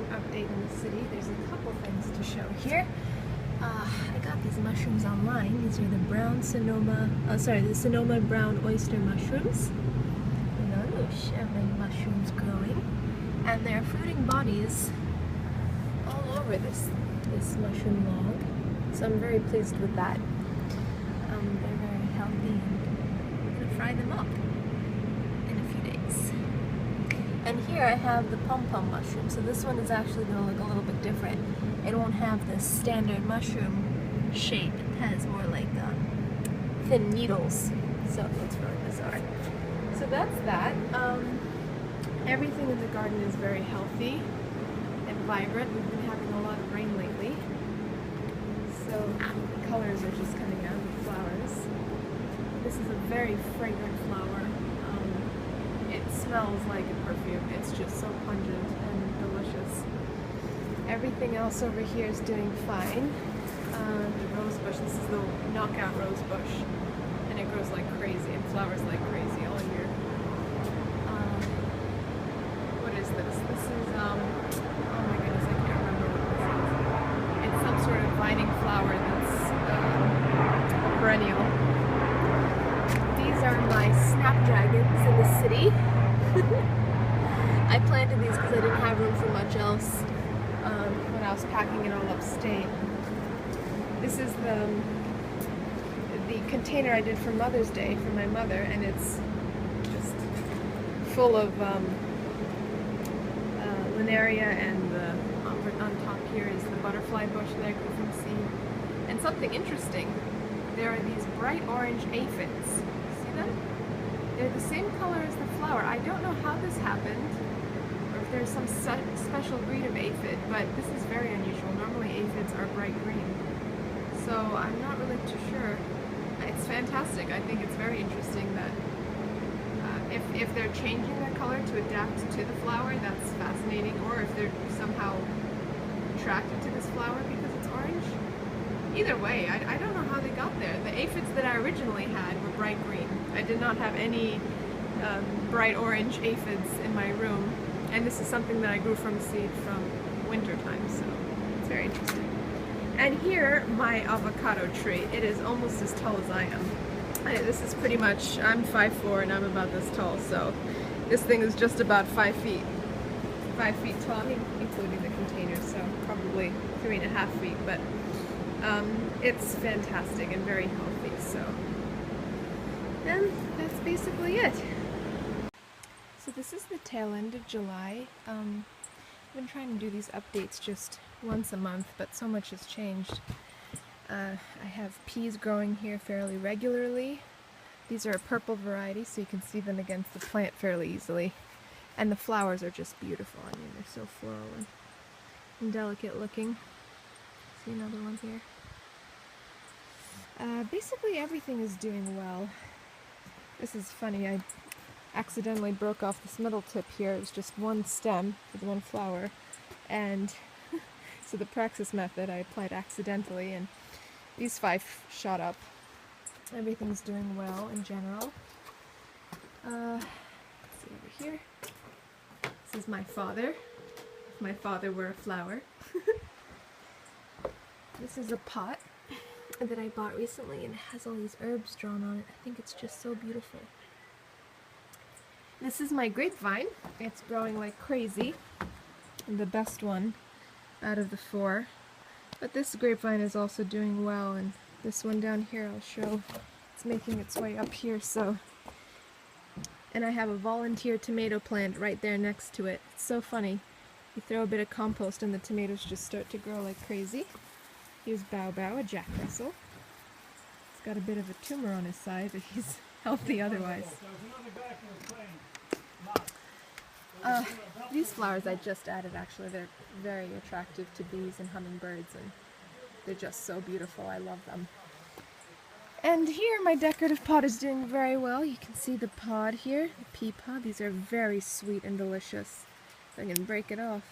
mushroom update in the city. There's a couple things to show here. I got these mushrooms online. These are the the Sonoma brown oyster mushrooms. Every mushrooms growing. And they're fruiting bodies all over this mushroom log. So I'm very pleased with that. They're very healthy, and I'm gonna fry them up in a few days. And here I have the pom-pom mushroom. So this one is actually going to look a little bit different. It won't have the standard mushroom shape. It has more like thin needles. So it's really bizarre. So that's that. Everything in the garden is very healthy and vibrant. We've been having a lot of rain lately. So the colors are just coming out of the flowers. This is a very fragrant flower. It smells like a perfume. It's just so pungent and delicious. Everything else over here is doing fine. The rose bush, this is the knockout rose bush, and it grows like crazy and flowers like crazy all year. What is this? This is, oh my goodness, I can't remember what this is. It's some sort of vining flower that's perennial. These are my snapdragons in the city. I planted these because I didn't have room for much else when I was packing it all upstate. This is the container I did for Mother's Day for my mother, and it's just full of linaria, and on top here is the butterfly bush that I grew from seed. And something interesting, there are these bright orange aphids. See that? They're the same color as the flower. I don't know how this happened, or if there's some special breed of aphid, but this is very unusual. Normally aphids are bright green. So I'm not really too sure. It's fantastic. I think it's very interesting that if they're changing their color to adapt to the flower, that's fascinating, or if they're somehow attracted to this flower because it's orange. Either way, I don't know how they got there. The aphids that I originally had were bright green. I did not have any bright orange aphids in my room, and this is something that I grew from seed from winter time, so it's very interesting. And here, my avocado tree. It is almost as tall as I am. This is pretty much, I'm 5'4" and I'm about this tall, so this thing is just about 5 feet. 5 feet tall, including the container, so probably 3.5 feet, but it's fantastic and very healthy, so. And that's basically it. So this is the tail end of July. I've been trying to do these updates just once a month, but so much has changed. I have peas growing here fairly regularly. These are a purple variety, so you can see them against the plant fairly easily. And the flowers are just beautiful. I mean, they're so floral and delicate looking. See another one here. Basically everything is doing well. This is funny, I accidentally broke off this middle tip here. It was just one stem with one flower, and so the Praxis method I applied accidentally, and these 5 shot up. Everything's doing well in general. Let's see over here. This is my father. If my father were a flower. This is a pot that I bought recently, and it has all these herbs drawn on it. I think it's just so beautiful. This is my grapevine. It's growing like crazy. The best one out of the 4. But this grapevine is also doing well, and this one down here I'll show. It's making its way up here, so. And I have a volunteer tomato plant right there next to it. It's so funny. You throw a bit of compost and the tomatoes just start to grow like crazy. Here's Bao Bao, a Jack Russell. He's got a bit of a tumor on his side, but he's healthy otherwise. These flowers I just added, actually. They're very attractive to bees and hummingbirds, and they're just so beautiful. I love them. And here my decorative pot is doing very well. You can see the pod here, the pea pod. These are very sweet and delicious. If I can break it off.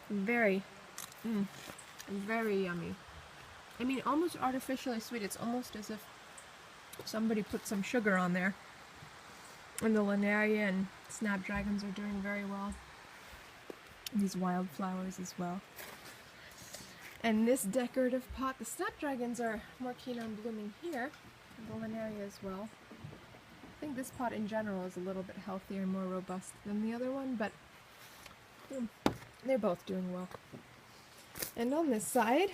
Very yummy. I mean, almost artificially sweet. It's almost as if somebody put some sugar on there. And the linaria and snapdragons are doing very well. These wildflowers as well. And this decorative pot, the snapdragons are more keen on blooming here. The linaria as well. I think this pot in general is a little bit healthier and more robust than the other one, but they're both doing well. And on this side,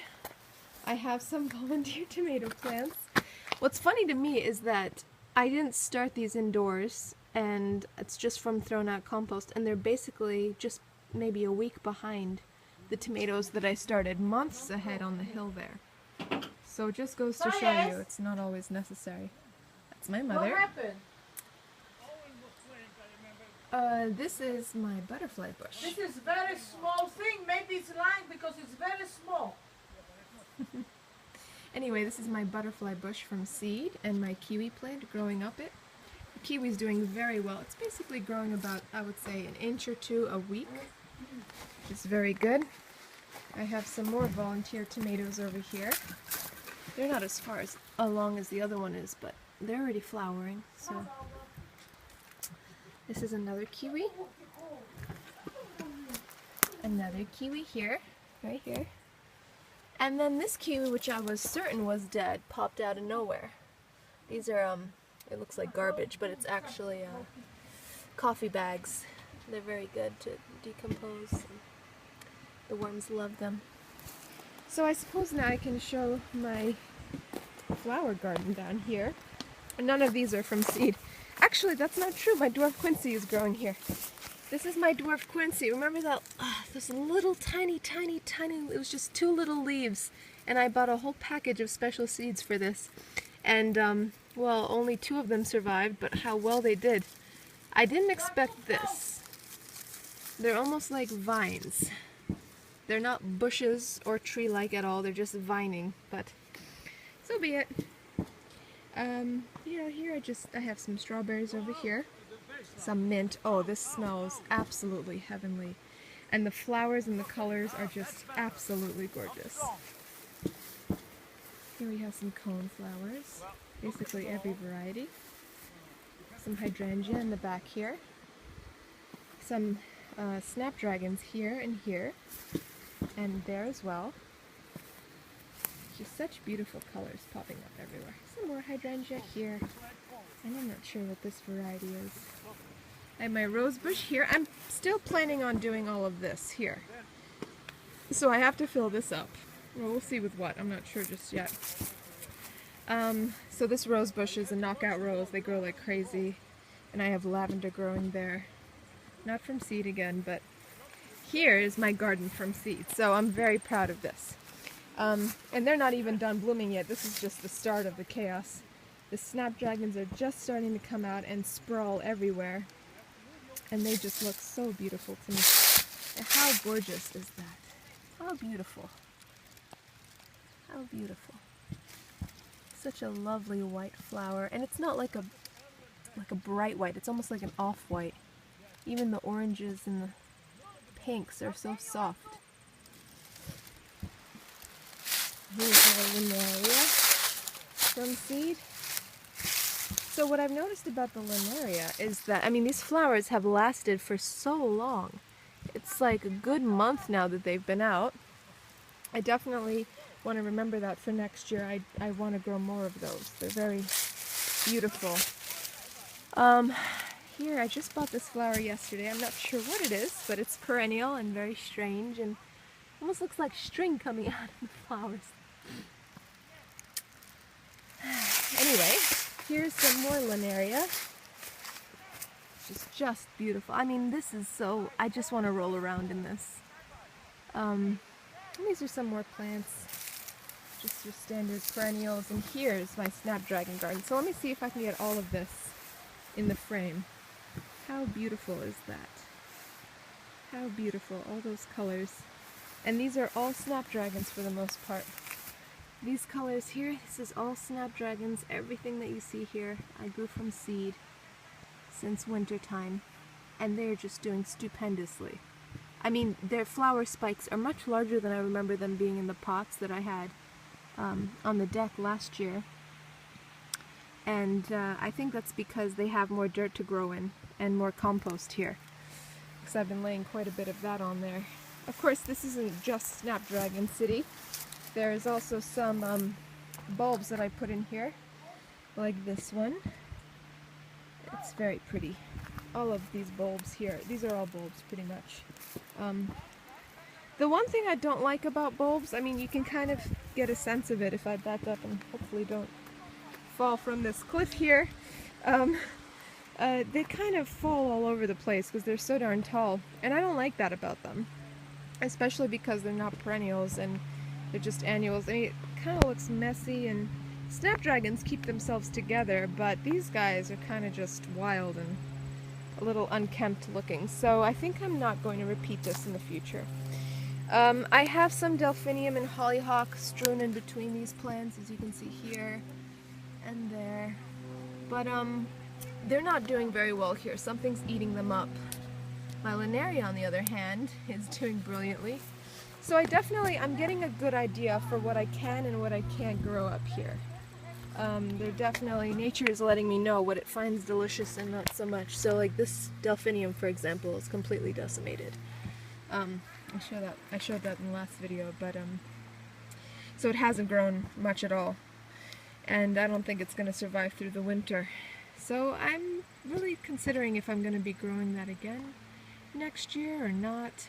I have some volunteer tomato plants. What's funny to me is that I didn't start these indoors, and it's just from thrown out compost, and they're basically just maybe a week behind the tomatoes that I started months ahead on the hill there. So it just goes to show you it's not always necessary. That's my mother. What happened? This is my butterfly bush. This is very small thing. Maybe it's lying because it's very small. Anyway, this is my butterfly bush from seed and my kiwi plant growing up it. The kiwi's doing very well. It's basically growing about, I would say, an inch or two a week, which is very good. I have some more volunteer tomatoes over here. They're not as far along as the other one is, but they're already flowering, so. This is another kiwi. Another kiwi here, right here. And then this kiwi, which I was certain was dead, popped out of nowhere. These are, it looks like garbage, but it's actually coffee bags. They're very good to decompose. The worms love them. So I suppose now I can show my flower garden down here. None of these are from seed. Actually, that's not true. My dwarf quincy is growing here. This is my dwarf quincy. Remember that? Those little tiny, it was just 2 little leaves. And I bought a whole package of special seeds for this. And, well, only 2 of them survived, but how well they did. I didn't expect this. They're almost like vines. They're not bushes or tree-like at all. They're just vining, but so be it. Yeah, here I have some strawberries over here. Some mint. Oh, this smells absolutely heavenly. And the flowers and the colors are just absolutely gorgeous. Here we have some cone flowers. Basically every variety. Some hydrangea in the back here. Some snapdragons here and here. And there as well. Just such beautiful colors popping up everywhere. Some more hydrangea here. And I'm not sure what this variety is. I have my rose bush here. I'm still planning on doing all of this here. So I have to fill this up. Well, we'll see with what. I'm not sure just yet. So this rose bush is a knockout rose. They grow like crazy. And I have lavender growing there. Not from seed again, but here is my garden from seed. So I'm very proud of this. And they're not even done blooming yet. This is just the start of the chaos. The snapdragons are just starting to come out and sprawl everywhere. And they just look so beautiful to me. And how gorgeous is that? How beautiful. How beautiful. Such a lovely white flower. And it's not like a bright white. It's almost like an off-white. Even the oranges and the pinks are so soft. Here's my linaria from seed. So what I've noticed about the linaria is that, I mean, these flowers have lasted for so long. It's like a good month now that they've been out. I definitely want to remember that for next year. I want to grow more of those. They're very beautiful. Here, I just bought this flower yesterday. I'm not sure what it is, but it's perennial and very strange and almost looks like string coming out of the flowers. Anyway, here's some more linaria, which is just beautiful. I mean, this is so, I just want to roll around in this. These are some more plants, just your standard perennials, and here's my snapdragon garden. So let me see if I can get all of this in the frame. How beautiful is that? How beautiful, all those colors. And these are all snapdragons for the most part. These colors here, this is all snapdragons. Everything that you see here, I grew from seed since winter time. And they're just doing stupendously. I mean, their flower spikes are much larger than I remember them being in the pots that I had on the deck last year. And I think that's because they have more dirt to grow in and more compost here. because I've been laying quite a bit of that on there. Of course, this isn't just Snapdragon City. There's also some bulbs that I put in here, like this one. It's very pretty. All of these bulbs here, these are all bulbs pretty much. The one thing I don't like about bulbs, I mean, you can kind of get a sense of it if I back up and hopefully don't fall from this cliff here. They kind of fall all over the place because they're so darn tall, and I don't like that about them, especially because they're not perennials and they're just annuals. I mean, it kind of looks messy, and snapdragons keep themselves together, but these guys are kind of just wild and a little unkempt looking, so I think I'm not going to repeat this in the future. I have some delphinium and hollyhock strewn in between these plants, as you can see here and there, but they're not doing very well here. Something's eating them up. My Linaria, on the other hand, is doing brilliantly. So I'm getting a good idea for what I can and what I can't grow up here. Nature is letting me know what it finds delicious and not so much. So like this delphinium, for example, is completely decimated. I showed that in the last video, but so it hasn't grown much at all. And I don't think it's going to survive through the winter. So I'm really considering if I'm going to be growing that again next year or not.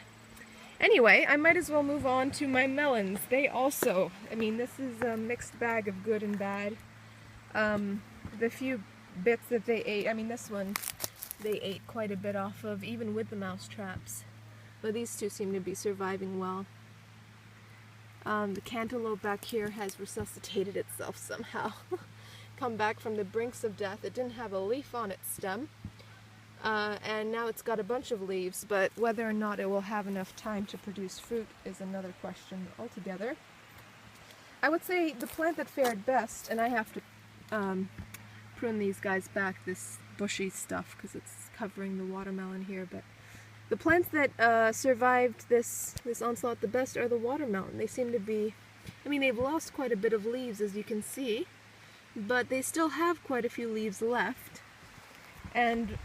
Anyway, I might as well move on to my melons. They also, I mean, this is a mixed bag of good and bad. The few bits that they ate, I mean, this one they ate quite a bit off of, even with the mouse traps. But these two seem to be surviving well. The cantaloupe back here has resuscitated itself somehow. Come back from the brinks of death. It didn't have a leaf on its stem, and now it's got a bunch of leaves, but whether or not it will have enough time to produce fruit is another question altogether. I would say the plant that fared best, and I have to prune these guys back, this bushy stuff, because it's covering the watermelon here, but the plants that survived this onslaught the best are the watermelon. They seem to be, I mean, they've lost quite a bit of leaves, as you can see, but they still have quite a few leaves left. And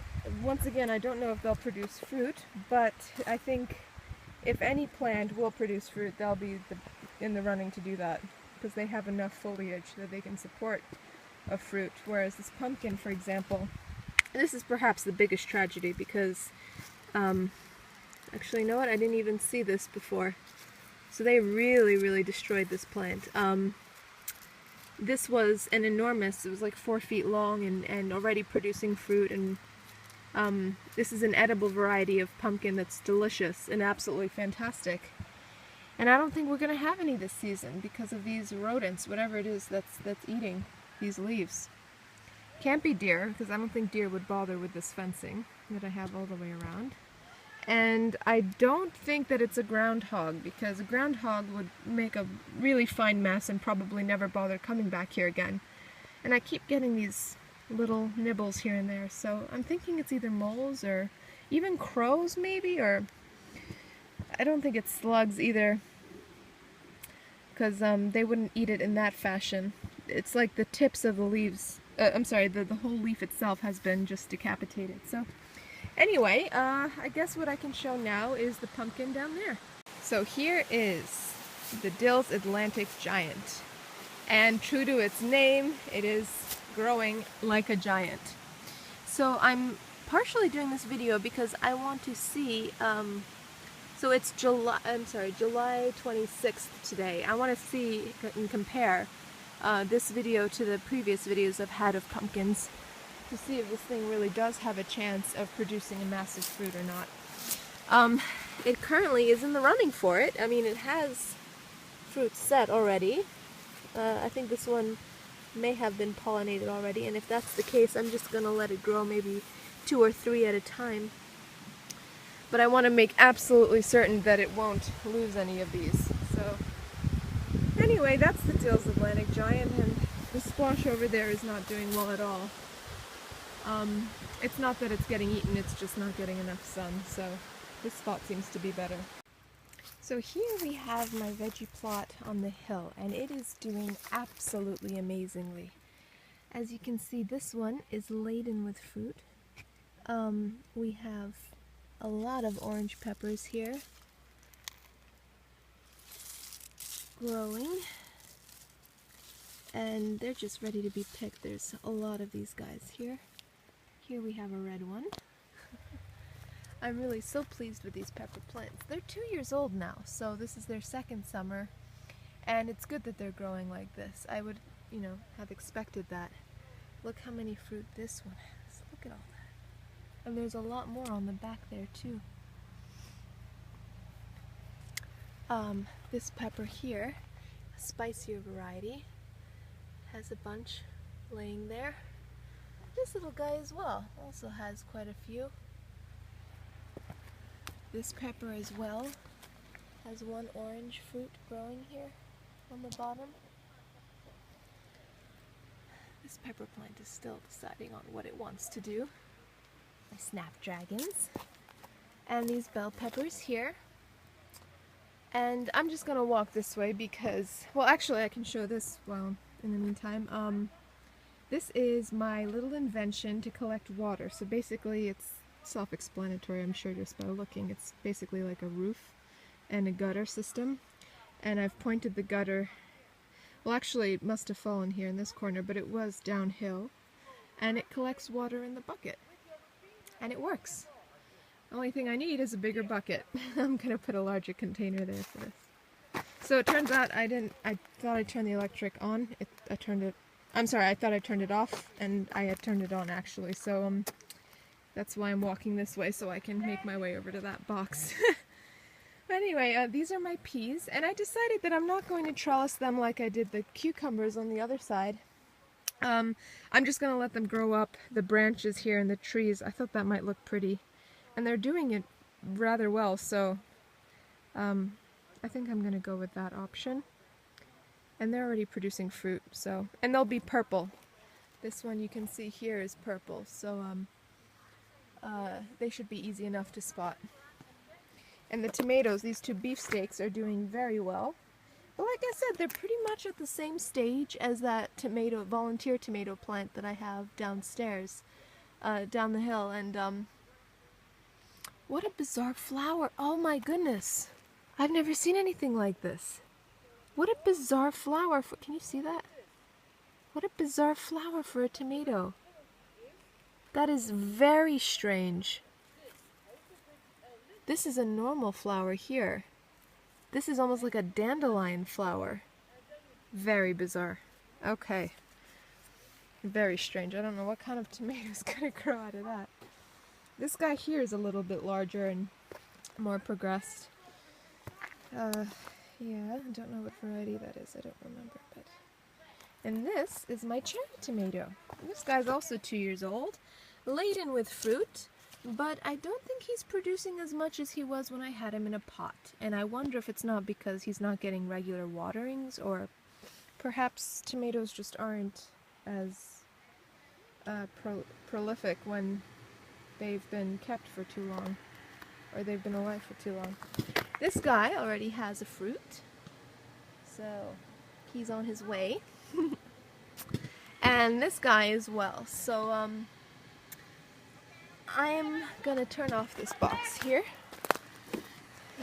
once again, I don't know if they'll produce fruit, but I think if any plant will produce fruit, they'll be in the running to do that, because they have enough foliage that they can support a fruit. Whereas this pumpkin, for example, this is perhaps the biggest tragedy, because actually, you know what? I didn't even see this before. So they really destroyed this plant. This was an enormous, it was like 4 feet long and already producing fruit, and this is an edible variety of pumpkin that's delicious and absolutely fantastic. And I don't think we're going to have any this season because of these rodents, whatever it is that's eating these leaves. Can't be deer, because I don't think deer would bother with this fencing that I have all the way around. And I don't think that it's a groundhog, because a groundhog would make a really fine mess and probably never bother coming back here again. And I keep getting these little nibbles here and there, so I'm thinking it's either moles or even crows maybe, or I don't think it's slugs either, because they wouldn't eat it in that fashion. It's like the tips of the leaves, I'm sorry, the whole leaf itself has been just decapitated. So anyway, I guess what I can show now is the pumpkin down there. So here is the Dill's Atlantic Giant. And true to its name, it is growing like a giant. So I'm partially doing this video because I want to see, so it's July 26th today. I want to see and compare this video to the previous videos I've had of pumpkins, to see if this thing really does have a chance of producing a massive fruit or not. It currently is in the running for it. I mean, it has fruit set already. I think this one may have been pollinated already, and if that's the case, I'm just going to let it grow maybe 2 or 3 at a time. But I want to make absolutely certain that it won't lose any of these. So anyway, that's the Dill's Atlantic Giant, and the squash over there is not doing well at all. It's not that it's getting eaten, it's just not getting enough sun, so this spot seems to be better. So here we have my veggie plot on the hill, and it is doing absolutely amazingly. As you can see, this one is laden with fruit. We have a lot of orange peppers here growing, and they're just ready to be picked. There's a lot of these guys here. Here we have a red one. I'm really so pleased with these pepper plants. They're 2 years old now, so this is their second summer, and it's good that they're growing like this. I would, have expected that. Look how many fruit this one has. Look at all that. And there's a lot more on the back there too. This pepper here, a spicier variety, has a bunch laying there. This little guy as well also has quite a few. This pepper as well has one orange fruit growing here on the bottom. This pepper plant is still deciding on what it wants to do. My snapdragons. And these bell peppers here. And I'm just gonna walk this way because, well, actually I can show this while in the meantime. This is my little invention to collect water. So basically it's self-explanatory, I'm sure, just by looking. It's basically like a roof and a gutter system. And I've pointed the gutter, well, actually it must have fallen here in this corner, but it was downhill. And it collects water in the bucket. And it works. The only thing I need is a bigger bucket. I'm gonna put a larger container there for this. So it turns out I thought I turned the electric on. I thought I turned it off, and I had turned it on actually. So that's why I'm walking this way, so I can make my way over to that box. Anyway, these are my peas, and I decided that I'm not going to trellis them like I did the cucumbers on the other side. I'm just gonna let them grow up, the branches here and the trees. I thought that might look pretty. And they're doing it rather well, so I think I'm going to go with that option. And they're already producing fruit, so, and they'll be purple. This one you can see here is purple, so they should be easy enough to spot. And the tomatoes, these two beefsteaks, are doing very well. But like I said, they're pretty much at the same stage as that volunteer tomato plant that I have downstairs, down the hill, and what a bizarre flower. Oh my goodness. I've never seen anything like this. What a bizarre flower. Can you see that? What a bizarre flower for a tomato. That is very strange. This is a normal flower here. This is almost like a dandelion flower. Very bizarre. Okay. Very strange. I don't know what kind of tomato is going to grow out of that. This guy here is a little bit larger and more progressed. Yeah, I don't know what variety that is. I don't remember. But and this is my cherry tomato. This guy's also 2 years old, laden with fruit, but I don't think he's producing as much as he was when I had him in a pot. And I wonder if it's not because he's not getting regular waterings, or perhaps tomatoes just aren't as prolific when they've been kept for too long, or they've been alive for too long. This guy already has a fruit, so he's on his way. And this guy as well. So I'm gonna turn off this box here.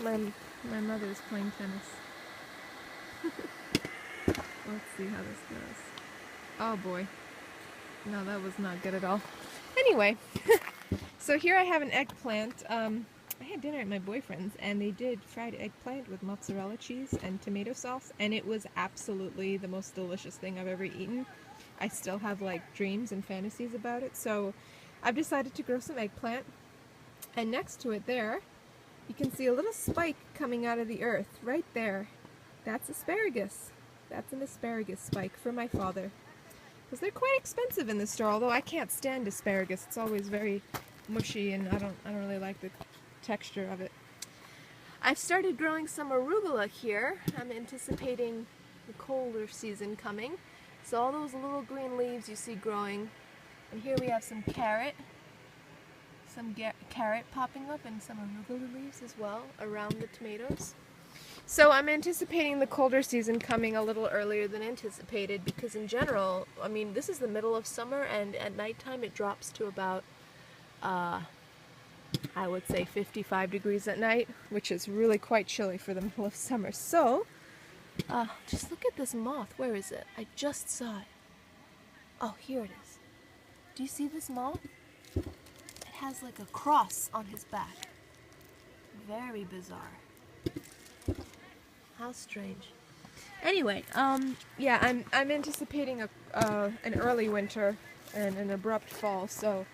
My mother's playing tennis. Let's see how this goes. Oh boy. No, that was not good at all. Anyway. So here I have an eggplant. I had dinner at my boyfriend's, and they did fried eggplant with mozzarella cheese and tomato sauce, and it was absolutely the most delicious thing I've ever eaten. I still have like dreams and fantasies about it, so I've decided to grow some eggplant. And next to it there, you can see a little spike coming out of the earth right there. That's asparagus. That's an asparagus spike for my father. Because they're quite expensive in the store, although I can't stand asparagus. It's always very mushy, and I don't really like the texture of it. I've started growing some arugula here. I'm anticipating the colder season coming. So all those little green leaves you see growing. And here we have some carrot. Some carrot popping up, and some arugula leaves as well around the tomatoes. So I'm anticipating the colder season coming a little earlier than anticipated, because in general, I mean, this is the middle of summer, and at nighttime it drops to about I would say 55 degrees at night, which is really quite chilly for the middle of summer. So, just look at this moth. Where is it? I just saw it. Oh, here it is. Do you see this moth? It has like a cross on his back. Very bizarre. How strange. Anyway, yeah, I'm anticipating an early winter and an abrupt fall, so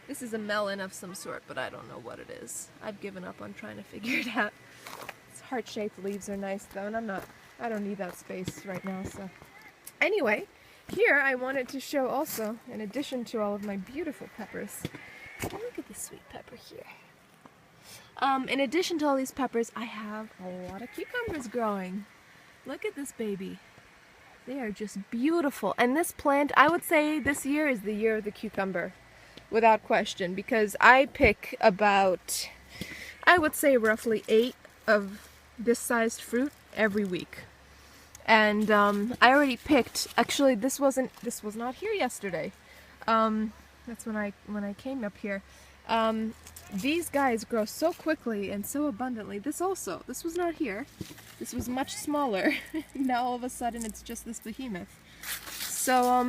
this is a melon of some sort, but I don't know what it is. I've given up on trying to figure it out. Its heart-shaped leaves are nice though, and I don't need that space right now, so. Anyway, here I wanted to show also, in addition to all of my beautiful peppers, look at this sweet pepper here. In addition to all these peppers, I have a lot of cucumbers growing. Look at this baby. They are just beautiful. And this plant, I would say this year is the year of the cucumber, without question, because I pick about, I would say roughly 8 of this sized fruit every week. And I already picked, actually this was not here yesterday. That's when I came up here. These guys grow so quickly and so abundantly. This was not here. This was much smaller. Now all of a sudden it's just this behemoth. So